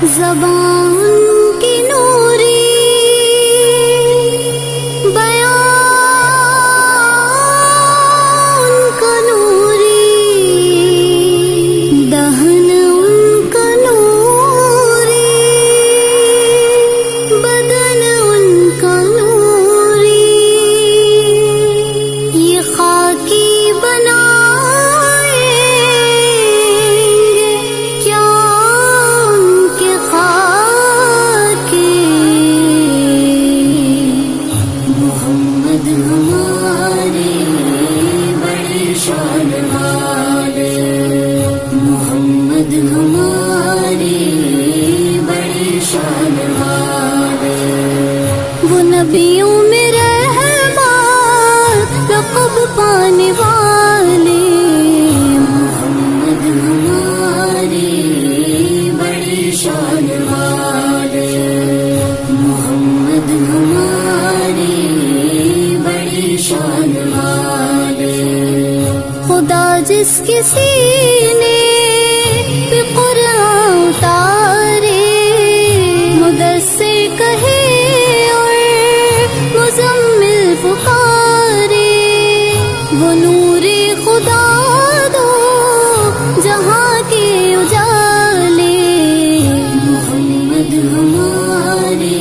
زبان کی نوری بیان کا نوری دہن ان کا نوری بدن ان کا نوری یہ خاکی بنائیں گے کیا ان کے خاکی محمد ہماری بڑی شان والے محمد ہماری بڑی شان والے وہ نبیوں میں رحمت لقب پانے والے محمد ہماری بڑی شان والے محمد ہماری بڑی شان والے خدا جس کے سینے پہ قرآن اتارے مدثر کہے اور مزمل پکارے وہ نور خدا دو جہاں کے اجالے محمد ہماری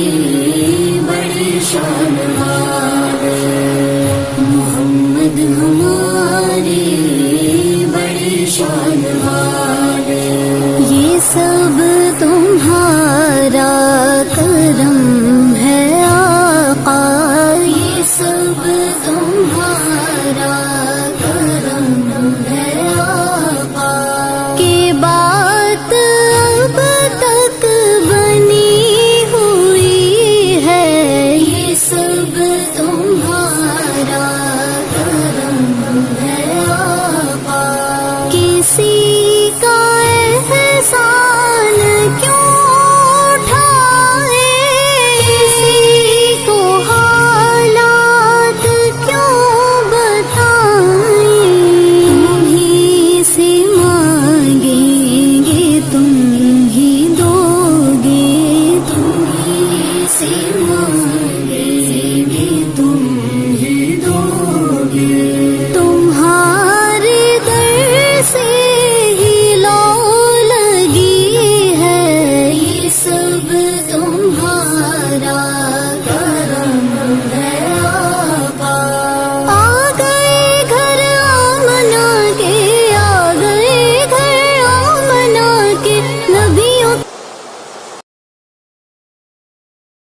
بڑی شان والے محمد ہماری بڑی شان والے یہ سب تمہارے